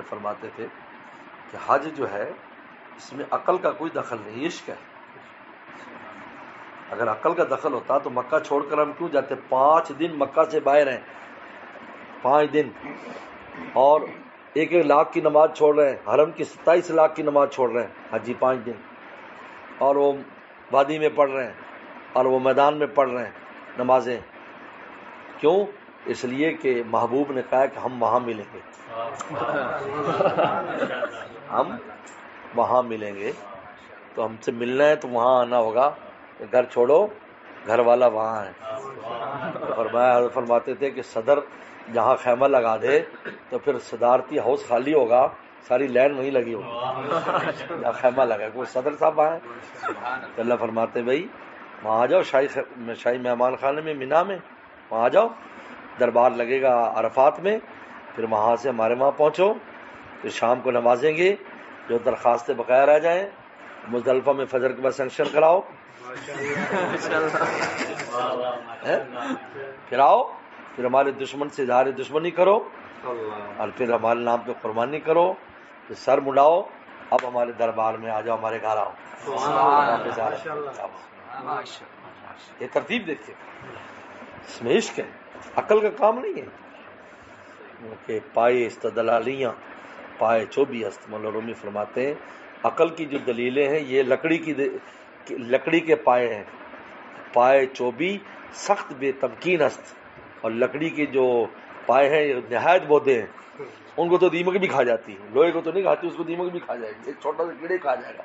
فرماتے تھے کہ حج جو ہے اس میں عقل کا کوئی دخل نہیں، عشق ہے. اگر عقل کا دخل ہوتا تو مکہ چھوڑ کر ہم کیوں جاتے؟ 5 دن مکہ سے باہر ہیں، 5 دن، اور 1 لاکھ کی نماز چھوڑ رہے ہیں، حرم کی 27 لاکھ کی نماز چھوڑ رہے ہیں حجی 5 دن، اور وہ وادی میں پڑھ رہے ہیں اور وہ میدان میں پڑھ رہے ہیں نمازیں. کیوں؟ اس لیے کہ محبوب نے کہا کہ ہم وہاں ملیں گے، ہم وہاں ملیں گے، تو ہم سے ملنا ہے تو وہاں آنا ہوگا. گھر چھوڑو، گھر والا وہاں ہے. فرماتے تھے کہ صدر جہاں خیمہ لگا دے تو پھر صدارتی ہاؤس خالی ہوگا، ساری لائن وہیں لگی ہوگی جہاں خیمہ لگا. کوئی صدر صاحب آئے تو اللہ فرماتے بھائی وہاں آ جاؤ، شاہی مہمان خانے میں مینا میں وہاں آ جاؤ، دربار لگے گا عرفات میں، پھر وہاں سے ہمارے وہاں پہنچو، پھر شام کو نوازیں گے، جو درخواستیں بقایا رہ جائیں مزدلفہ میں فجر کے بعد سینکشن کراؤ، پھر آؤ، پھر ہمارے دشمن سے اظہار دشمنی کرو، اور پھر ہمارے نام پہ قربانی کرو، پھر سر مڑاؤ، اب ہمارے دربار میں آ جاؤ، ہمارے گھر آؤ. یہ ترتیب دیکھیے، اس میں عشق ہے، عقل کا کام نہیں ہے کہ پائے استدلالیاں پائے چوبی است. مولانا رومی فرماتے ہیں عقل کی جو دلیلیں ہیں یہ لکڑی کے پائے ہیں، پائے چوبی سخت بے تمکین است، اور لکڑی کے جو پائے ہیں یہ نہایت بودے ہیں، ان کو تو دیمک بھی کھا جاتی ہے، لوہے کو تو نہیں کھاتی، اس کو دیمک بھی کھا جائے گی، ایک چھوٹا سا کیڑے کھا جائے گا،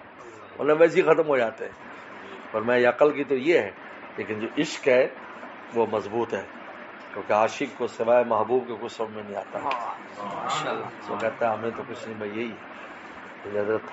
ورنہ ویسے ہی ختم ہو جاتے ہیں. اور میں عقل کی تو یہ ہے، لیکن جو عشق ہے وہ مضبوط ہے، کیونکہ عاشق کو سوائے محبوب کے کچھ سمجھ میں نہیں آتا. وہ کہتا ہے ہمیں تو کچھ نہیں، میں یہی حضرت